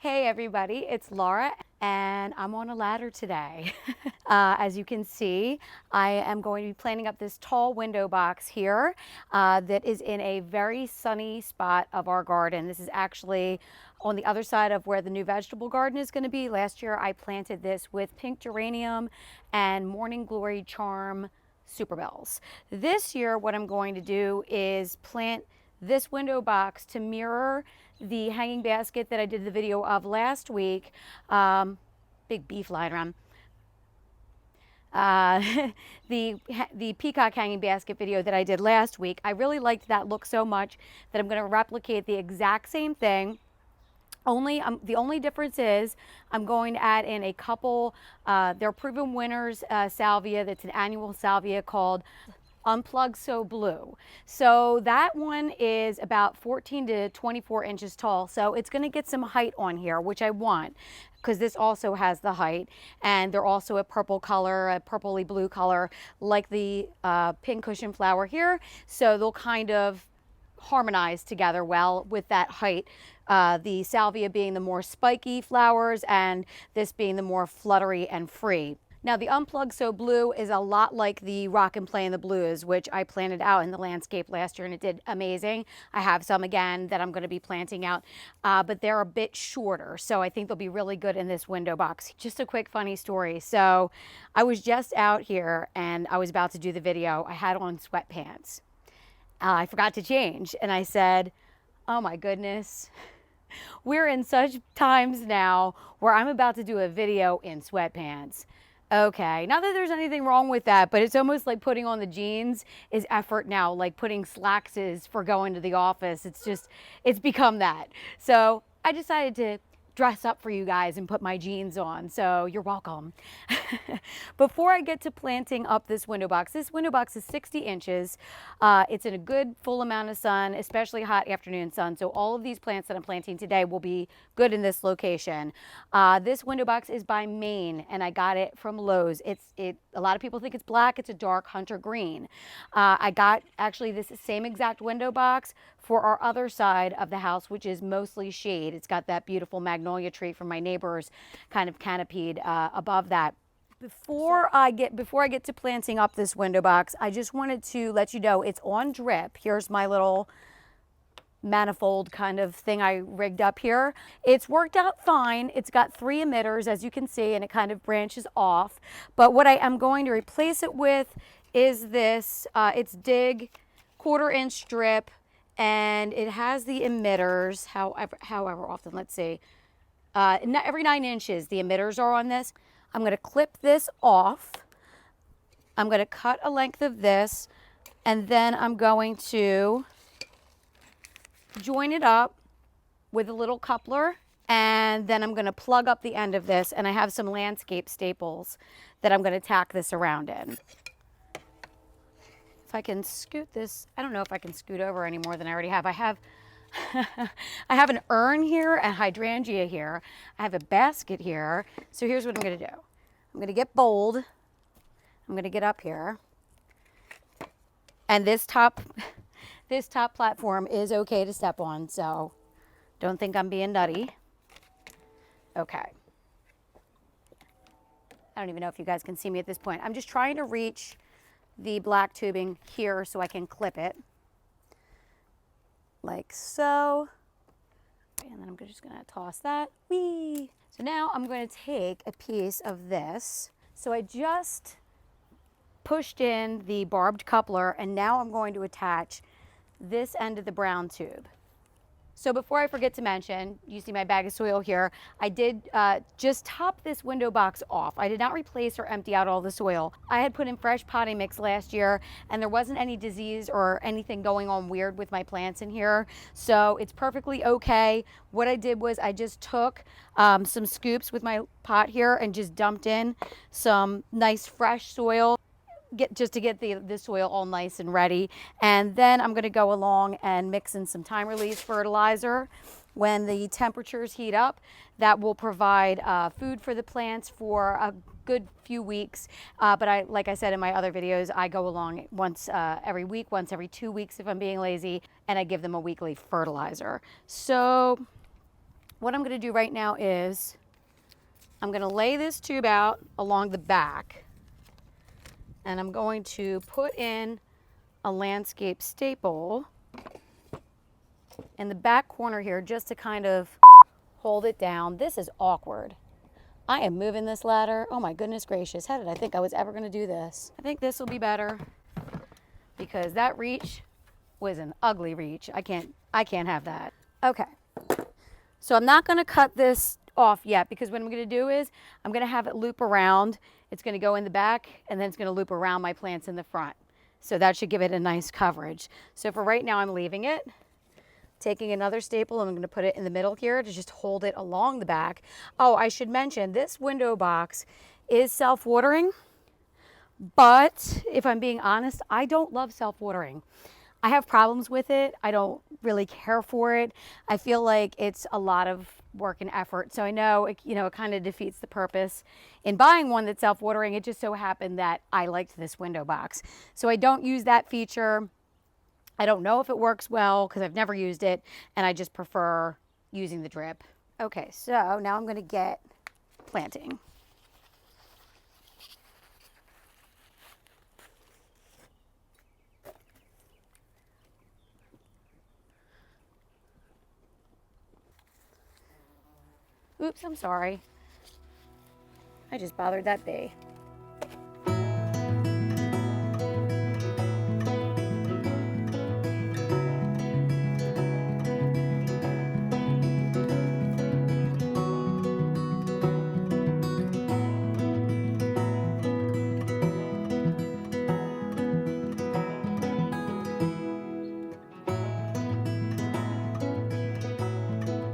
Hey everybody, it's Laura and I'm on a ladder today. As you can see, I am going to be planting up this tall window box here that is in a very sunny spot of our garden. This is actually on the other side of where the new vegetable garden is going to be. Last year I planted this with pink geranium and morning glory charm Superbells. This year what I'm going to do is plant this window box to mirror the hanging basket that I did the video of last week. Big bee flying around. The peacock hanging basket video that I did last week. I really liked that look so much that I'm going to replicate the exact same thing. The only difference is I'm going to add in a couple, they're proven winners salvia. That's an annual salvia called Unplugged So Blue. So that one is about 14 to 24 inches tall. So it's going to get some height on here, which I want because this also has the height. And they're also a purple color, a purpley blue color, like the pincushion flower here. So they'll kind of harmonize together well with that height. The salvia being the more spiky flowers and this being the more fluttery and free. Now the Unplugged So Blue is a lot like the Rock and Play in the Blues, which I planted out in the landscape last year and it did amazing. I have some again that I'm going to be planting out, but they're a bit shorter. So I think they'll be really good in this window box. Just a quick funny story. So I was just out here and I was about to do the video. I had on sweatpants. I forgot to change and I said, oh my goodness. We're in such times now where I'm about to do a video in sweatpants. Okay, not that there's anything wrong with that, but it's almost like putting on the jeans is effort now, like putting slacks is for going to the office. It's become that. So I decided to dress up for you guys and put my jeans on, so you're welcome. Before I get to planting up this window box is 60 inches. It's in a good full amount of sun, especially hot afternoon sun, so all of these plants that I'm planting today will be good in this location. This window box is by Mayne and I got it from Lowe's. A lot of people think it's black. It's a dark hunter green. I got actually this same exact window box for our other side of the house, which is mostly shade. It's got that beautiful magnolia tree from my neighbors kind of canopied above that. Before I get to planting up this window box, I just wanted to let you know it's on drip. Here's my little manifold kind of thing I rigged up here. It's worked out fine. It's got 3 emitters, as you can see, and it kind of branches off. But what I am going to replace it with is this. It's Dig 1/4 inch drip, and it has the emitters, however often, let's see. Every 9 inches, the emitters are on this. I'm going to clip this off. I'm going to cut a length of this, and then I'm going to join it up with a little coupler, and then I'm going to plug up the end of this, and I have some landscape staples that I'm going to tack this around in. If I can scoot this, I don't know if I can scoot over any more than I already have. I have I have an urn here, a hydrangea here. I have a basket here. So here's what I'm going to do. I'm going to get bold. I'm going to get up here. And this top platform is okay to step on, so don't think I'm being nutty. Okay. I don't even know if you guys can see me at this point. I'm just trying to reach the black tubing here so I can clip it. Like so. And then I'm just going to toss that. Whee! So now I'm going to take a piece of this. So I just pushed in the barbed coupler and now I'm going to attach this end of the brown tube. So before I forget to mention, you see my bag of soil here, I did just top this window box off. I did not replace or empty out all the soil. I had put in fresh potting mix last year and there wasn't any disease or anything going on weird with my plants in here. So it's perfectly okay. What I did was I just took some scoops with my pot here and just dumped in some nice fresh soil. Just to get the soil all nice and ready. And then I'm going to go along and mix in some time release fertilizer. When the temperatures heat up, that will provide food for the plants for a good few weeks. But like I said in my other videos, I go along once every week, once every 2 weeks if I'm being lazy, and I give them a weekly fertilizer. So what I'm going to do right now is I'm going to lay this tube out along the back, and I'm going to put in a landscape staple in the back corner here just to kind of hold it down. This is awkward. I am moving this ladder. Oh my goodness gracious. How did I think I was ever going to do this? I think this will be better because that reach was an ugly reach. I can't have that. Okay. So I'm not going to cut this off yet because what I'm going to do is I'm going to have it loop around. It's going to go in the back and then it's going to loop around my plants in the front. So that should give it a nice coverage. So for right now, I'm leaving it. Taking another staple, I'm going to put it in the middle here to just hold it along the back. Oh, I should mention this window box is self-watering, but if I'm being honest, I don't love self-watering. I have problems with it. I don't really care for it. I feel like it's a lot of work and effort. So I know it, it kind of defeats the purpose in buying one that's self-watering. It just so happened that I liked this window box. So I don't use that feature. I don't know if it works well because I've never used it, and I just prefer using the drip. Okay, so now I'm going to get planting. Oops, I'm sorry. I just bothered that bee.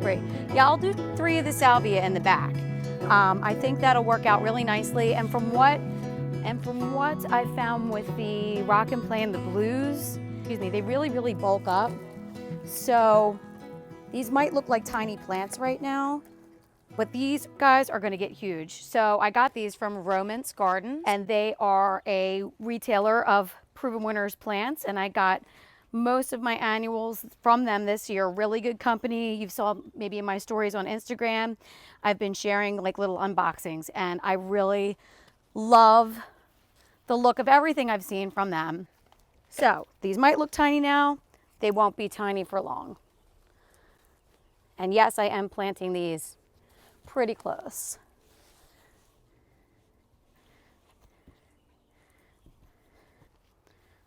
Great. Yeah, I'll do 3 of the Salvia in the back. I think that'll work out really nicely. And from what I found with the Rock and Play and the Blues, they really bulk up. So these might look like tiny plants right now, but these guys are going to get huge. So I got these from Romence Garden, and they are a retailer of Proven Winners plants, and I got most of my annuals from them this year. Really good company. You saw maybe in my stories on Instagram, I've been sharing like little unboxings, and I really love the look of everything I've seen from them. So these might look tiny now. They won't be tiny for long. And yes, I am planting these pretty close.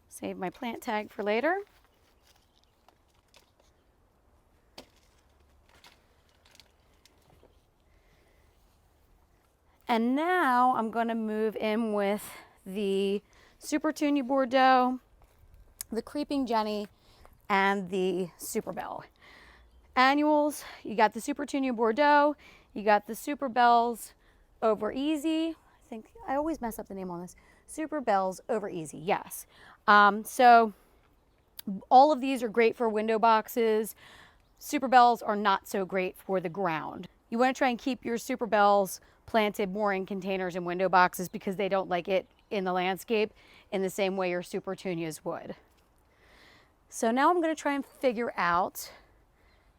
Save my plant tag for later. And now I'm going to move in with the Supertunia Bordeaux, the Creeping Jenny, and the Superbell. Annuals, you got the Supertunia Bordeaux, you got the Superbells over Easy. I think I always mess up the name on this. Superbells over Easy, yes. So all of these are great for window boxes. Superbells are not so great for the ground. You want to try and keep your Superbells planted more in containers and window boxes because they don't like it in the landscape in the same way your Supertunias would. So now I'm going to try and figure out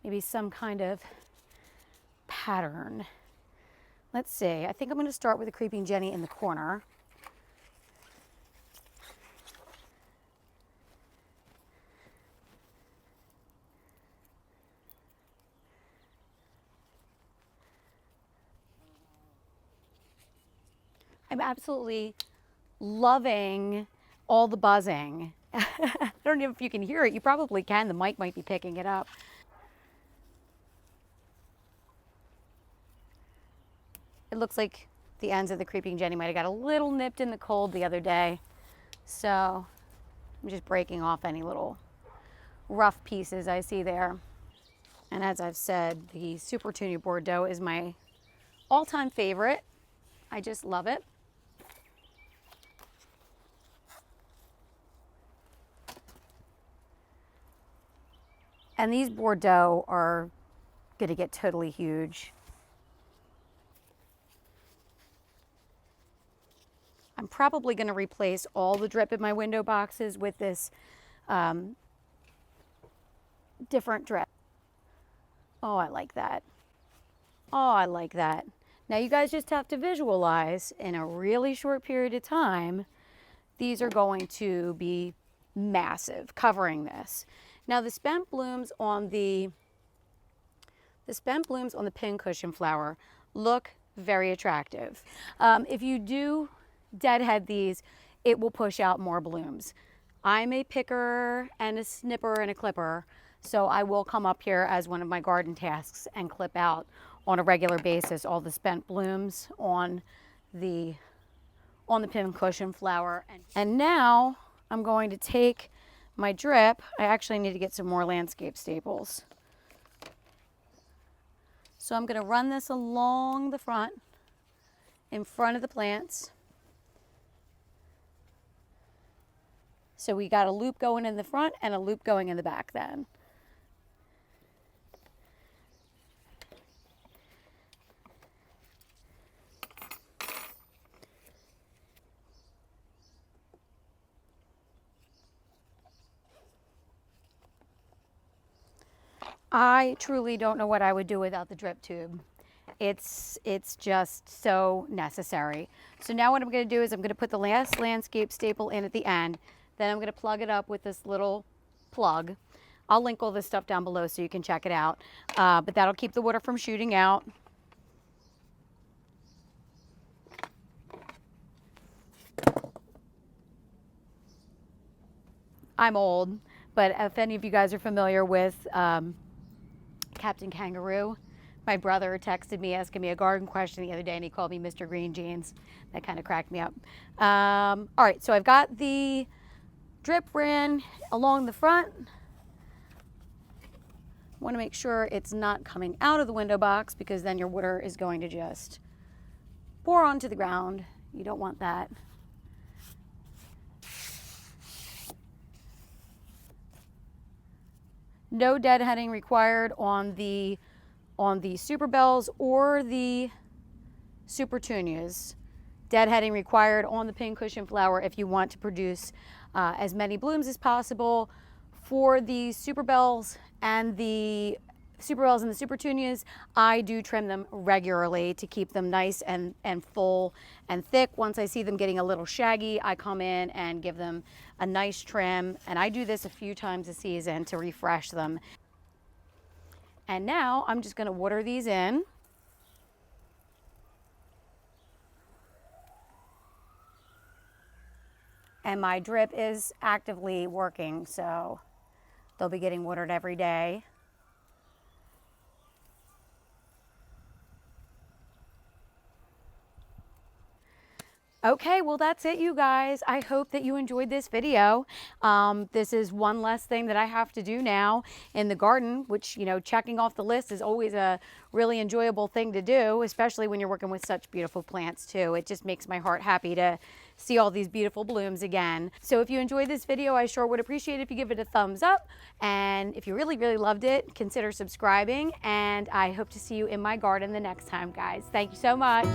maybe some kind of pattern. Let's see. I think I'm going to start with the Creeping Jenny in the corner. I'm absolutely loving all the buzzing. I don't know if you can hear it. You probably can. The mic might be picking it up. It looks like the ends of the Creeping Jenny might have got a little nipped in the cold the other day. So I'm just breaking off any little rough pieces I see there. And as I've said, the Supertunia Bordeaux is my all-time favorite. I just love it. And these Bordeaux are going to get totally huge. I'm probably going to replace all the drip in my window boxes with this different drip. Oh, I like that. Oh, I like that. Now you guys just have to visualize in a really short period of time, these are going to be massive, covering this. Now the spent blooms on the pincushion flower look very attractive. If you do deadhead these, it will push out more blooms. I'm a picker and a snipper and a clipper, so I will come up here as one of my garden tasks and clip out on a regular basis all the spent blooms on the pincushion flower. And now I'm going to take my drip. I actually need to get some more landscape staples. So I'm going to run this along the front, in front of the plants. So we got a loop going in the front and a loop going in the back then. I truly don't know what I would do without the drip tube. It's just so necessary. So now what I'm going to do is I'm going to put the last landscape staple in at the end. Then I'm going to plug it up with this little plug. I'll link all this stuff down below so you can check it out. But that'll keep the water from shooting out. I'm old, but if any of you guys are familiar with Captain Kangaroo, my brother texted me asking me a garden question the other day and he called me Mr. Green Jeans. That kind of cracked me up. All right, so I've got the drip ran along the front. Want to make sure it's not coming out of the window box because then your water is going to just pour onto the ground. You don't want that. No deadheading required on the Superbells or the Supertunias. Deadheading required on the pincushion flower if you want to produce as many blooms as possible. For the Superbells and the Supertunias, I do trim them regularly to keep them nice and full and thick. Once I see them getting a little shaggy, I come in and give them a nice trim. And I do this a few times a season to refresh them. And now I'm just going to water these in. And my drip is actively working, so they'll be getting watered every day. Okay, well that's it, you guys. I hope that you enjoyed this video. This is one less thing that I have to do now in the garden, which, you know, checking off the list is always a really enjoyable thing to do, especially when you're working with such beautiful plants too. It just makes my heart happy to see all these beautiful blooms again. So if you enjoyed this video, I sure would appreciate it if you give it a thumbs up. And if you really, really loved it, consider subscribing. And I hope to see you in my garden the next time, guys. Thank you so much.